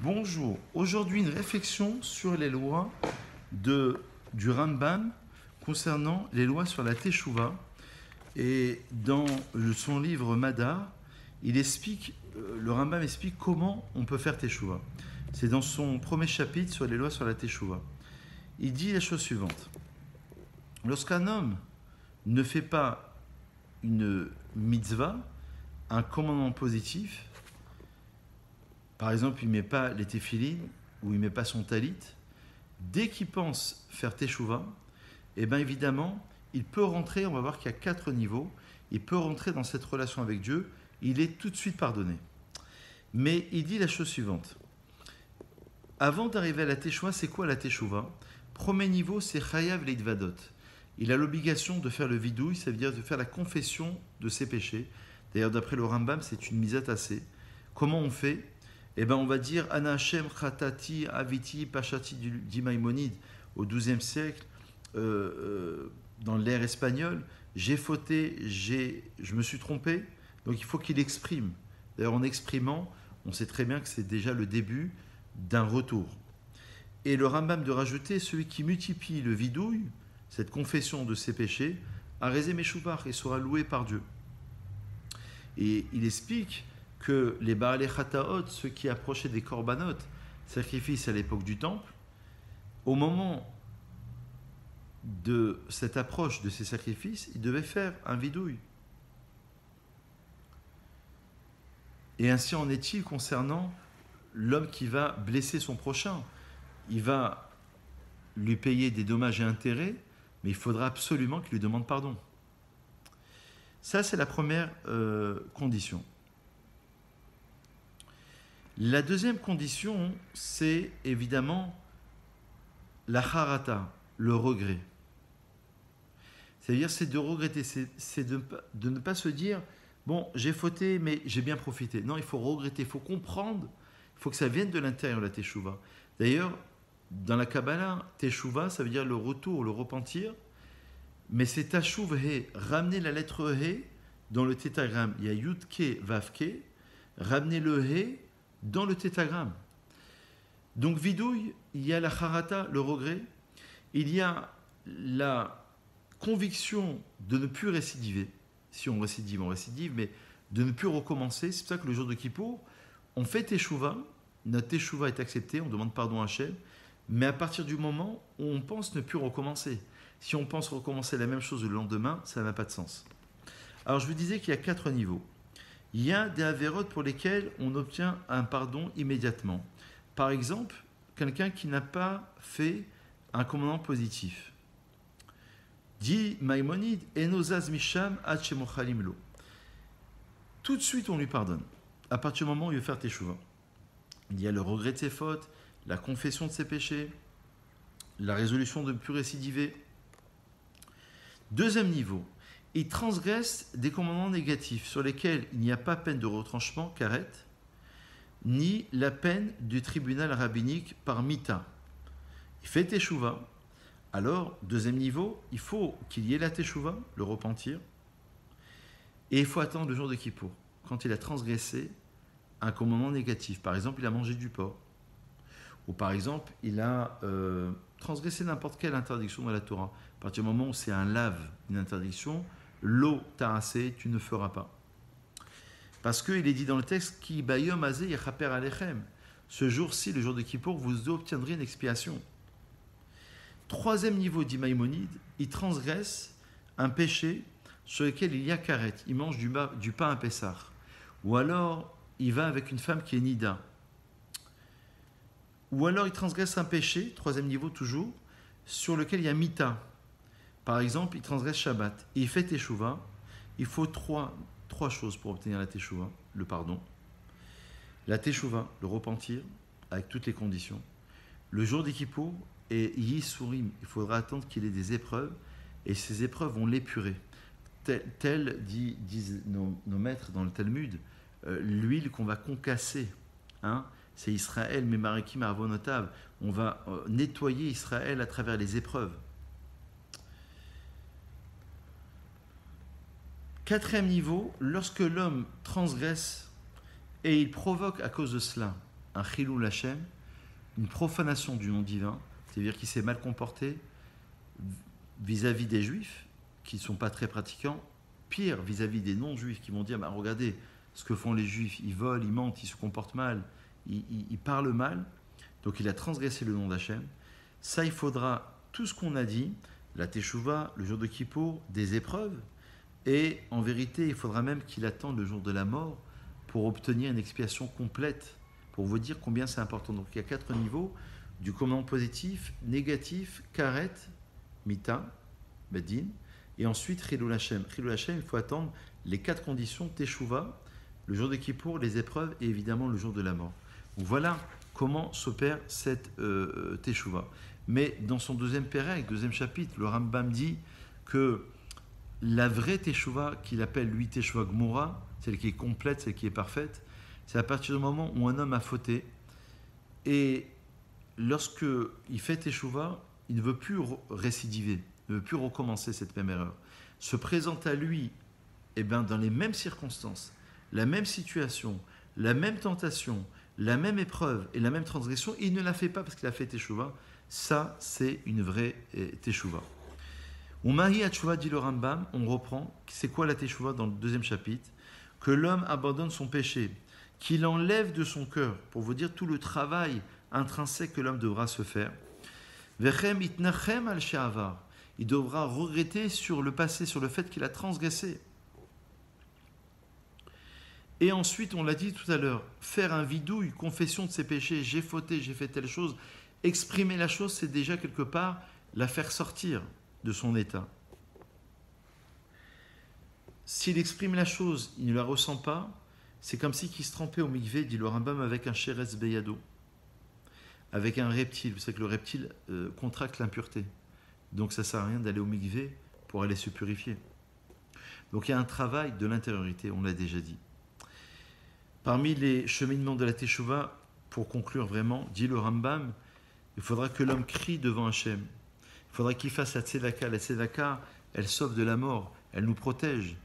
Bonjour, aujourd'hui une réflexion sur les lois du Rambam concernant les lois sur la Teshuvah. Et dans son livre Madar, le Rambam explique comment on peut faire Teshuvah. C'est dans son premier chapitre sur les lois sur la Teshuvah. Il dit la chose suivante. Lorsqu'un homme ne fait pas une mitzvah, un commandement positif, par exemple, il ne met pas les téphilines ou il ne met pas son talit, dès qu'il pense faire Teshuvah, eh bien évidemment, il peut rentrer, on va voir qu'il y a 4 niveaux, il peut rentrer dans cette relation avec Dieu, il est tout de suite pardonné. Mais il dit la chose suivante. Avant d'arriver à la Teshuvah, c'est quoi la Teshuvah? Premier niveau, c'est Chayav Leidvadot. Il a l'obligation de faire le vidouille, ça veut dire de faire la confession de ses péchés. D'ailleurs, d'après le Rambam, c'est une misat assez. Comment on fait? Eh bien, on va dire Ana Hashem Khatati Aviti Pachati du Maïmonide au XIIe siècle, dans l'ère espagnole. J'ai fauté, je me suis trompé. Donc il faut qu'il exprime. D'ailleurs, en exprimant, on sait très bien que c'est déjà le début d'un retour. Et le Rambam de rajouter celui qui multiplie le vidouille, cette confession de ses péchés, a raisé Meshubach et sera loué par Dieu. Et il explique que les Baalei Chataot, ceux qui approchaient des korbanot, sacrifices à l'époque du temple, au moment de cette approche de ces sacrifices, ils devaient faire un vidouille. Et ainsi en est-il concernant l'homme qui va blesser son prochain. Il va lui payer des dommages et intérêts, mais il faudra absolument qu'il lui demande pardon. Ça, c'est la première condition. La deuxième condition, c'est évidemment la harata, le regret. C'est-à-dire, c'est de regretter, c'est de ne pas se dire « Bon, j'ai fauté, mais j'ai bien profité ». Non, il faut regretter, il faut comprendre, il faut que ça vienne de l'intérieur, la Teshuvah. D'ailleurs, dans la Kabbalah, Teshuvah, ça veut dire le retour, le repentir, mais c'est Tashuv He, ramener la lettre He dans le tétragramme. Il y a Yud Ke, Vav Ke, ramener le He dans le tétragramme. Donc vidouille, il y a la harata, le regret, il y a la conviction de ne plus récidiver. Si on récidive, mais de ne plus recommencer. C'est pour ça que le jour de Kippour, on fait Teshuvah, notre Teshuvah est acceptée, on demande pardon à Hachem, mais à partir du moment où on pense ne plus recommencer. Si on pense recommencer la même chose le lendemain, ça n'a pas de sens. Alors je vous disais qu'il y a 4 niveaux. Il y a des avérotes pour lesquels on obtient un pardon immédiatement. Par exemple, quelqu'un qui n'a pas fait un commandement positif. Dit Maïmonide, Enozaz Misham Hachemochalim Lo. Tout de suite, on lui pardonne. À partir du moment où il veut faire Teshuvah. Il y a le regret de ses fautes, la confession de ses péchés, la résolution de ne plus récidiver. Deuxième niveau, il transgresse des commandements négatifs sur lesquels il n'y a pas peine de retranchement, karet, ni la peine du tribunal rabbinique par mita. Il fait Teshuvah. Alors, deuxième niveau, il faut qu'il y ait la Teshuvah, le repentir, et il faut attendre le jour de Kippour, quand il a transgressé un commandement négatif. Par exemple, il a mangé du porc, ou par exemple, il a transgressé n'importe quelle interdiction dans la Torah. À partir du moment où c'est un lave, une interdiction, l'eau tarassé, tu ne feras pas. Parce qu'il est dit dans le texte, Ki bayom azeh yachaper alechem. Ce jour-ci, le jour de Kippour, vous obtiendrez une expiation. Troisième niveau d'Imaïmonide, il transgresse un péché sur lequel il y a karet. Il mange du pain à Pessah. Ou alors, il va avec une femme qui est nida. Ou alors, il transgresse un péché, troisième niveau toujours, sur lequel il y a mita. Par exemple, il transgresse Shabbat. Et il fait Teshuvah. Il faut trois choses pour obtenir la Teshuvah, le pardon. La Teshuvah, le repentir, avec toutes les conditions. Le jour des Kippour, et Yisurim, il faudra attendre qu'il ait des épreuves, et ces épreuves vont l'épurer. Tel disent nos maîtres dans le Talmud, l'huile qu'on va concasser, hein, c'est Israël, mais Marikim Avonotav. On va nettoyer Israël à travers les épreuves. Quatrième niveau, lorsque l'homme transgresse et il provoque à cause de cela un chilul Hashem, une profanation du nom divin, c'est-à-dire qu'il s'est mal comporté vis-à-vis des juifs qui ne sont pas très pratiquants, pire vis-à-vis des non-juifs qui vont dire bah, regardez ce que font les juifs, ils volent, ils mentent, ils se comportent mal, ils parlent mal, donc il a transgressé le nom d'Hachem. Ça, il faudra tout ce qu'on a dit, la Teshuvah, le jour de Kippour, des épreuves, et en vérité, il faudra même qu'il attende le jour de la mort pour obtenir une expiation complète, pour vous dire combien c'est important. Donc il y a 4 niveaux, du commandement positif, négatif, karet, mita, bedin, et ensuite chilul Hashem. Chilul Hashem, il faut attendre les 4 conditions, Teshuvah, le jour de Kippour, les épreuves, et évidemment le jour de la mort. Donc voilà comment s'opère cette Teshuvah. Mais dans son deuxième pérec, deuxième chapitre, le Rambam dit que la vraie Teshuvah, qu'il appelle lui Teshuvah Gmura, celle qui est complète, celle qui est parfaite, c'est à partir du moment où un homme a fauté, et lorsque il fait Teshuvah, il ne veut plus récidiver, ne veut plus recommencer cette même erreur. Se présente à lui, eh bien, dans les mêmes circonstances, la même situation, la même tentation, la même épreuve et la même transgression, et il ne la fait pas parce qu'il a fait Teshuvah. Ça, c'est une vraie Teshuvah. Umahi Teshuvah, dit le Rambam, on reprend, c'est quoi la Teshuvah dans le deuxième chapitre? Que l'homme abandonne son péché, qu'il enlève de son cœur, pour vous dire tout le travail intrinsèque que l'homme devra se faire. Vechem itnachem al she'avar, il devra regretter sur le passé, sur le fait qu'il a transgressé. Et ensuite, on l'a dit tout à l'heure, faire un vidouille, confession de ses péchés, j'ai fauté, j'ai fait telle chose, exprimer la chose, c'est déjà quelque part la faire sortir de son état. S'il exprime la chose, il ne la ressent pas, c'est comme si il se trempait au mikvé, dit le Rambam, avec un sheretz beyado, avec un reptile. Vous savez que le reptile contracte l'impureté. Donc ça ne sert à rien d'aller au mikvé pour aller se purifier. Donc il y a un travail de l'intériorité, on l'a déjà dit. Parmi les cheminements de la Teshuvah, pour conclure vraiment, dit le Rambam, il faudra que l'homme crie devant Hachem. Il faudra qu'il fasse la tzedaka. La tzedaka, elle sauve de la mort, elle nous protège.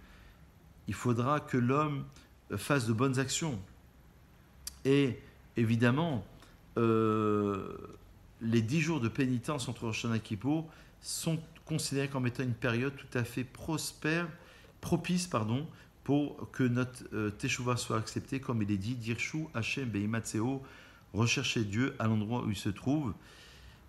Il faudra que l'homme fasse de bonnes actions. Et évidemment, les 10 jours de pénitence entre Rosh Hashanah et Kippour sont considérés comme étant une période tout à fait propice, pour que notre Teshuvah soit acceptée, comme il est dit, Dirshu Hashem Beimatseo, rechercher Dieu à l'endroit où il se trouve.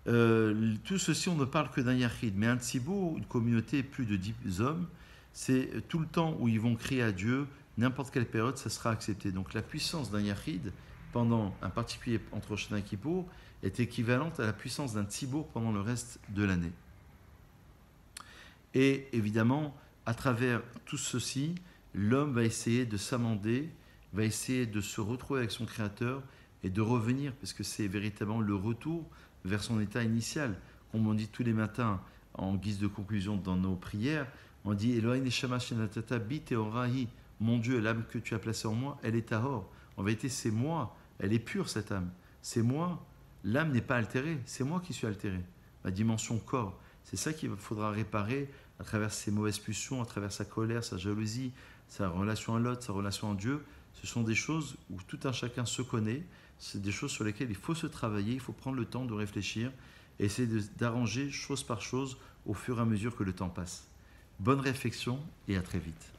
Tout ceci, on ne parle que d'un yachid, mais un tzibour, une communauté, plus de 10 hommes, c'est tout le temps où ils vont crier à Dieu, n'importe quelle période, ça sera accepté. Donc la puissance d'un yachid, pendant un particulier entre Rosh Hashanah et Kippour, est équivalente à la puissance d'un tzibour pendant le reste de l'année. Et évidemment, à travers tout ceci, l'homme va essayer de s'amender, va essayer de se retrouver avec son Créateur et de revenir, parce que c'est véritablement le retour vers son état initial. Comme on dit tous les matins, en guise de conclusion dans nos prières, on dit Elohai neshama shenatata bi teorahi, mon Dieu, l'âme que tu as placée en moi, elle est tahor. En vérité, c'est moi, elle est pure cette âme. C'est moi, l'âme n'est pas altérée, c'est moi qui suis altéré. Ma dimension corps, c'est ça qu'il faudra réparer à travers ses mauvaises pulsions, à travers sa colère, sa jalousie, sa relation à l'autre, sa relation à Dieu. Ce sont des choses où tout un chacun se connaît, c'est des choses sur lesquelles il faut se travailler, il faut prendre le temps de réfléchir et essayer d'arranger chose par chose au fur et à mesure que le temps passe. Bonne réflexion et à très vite.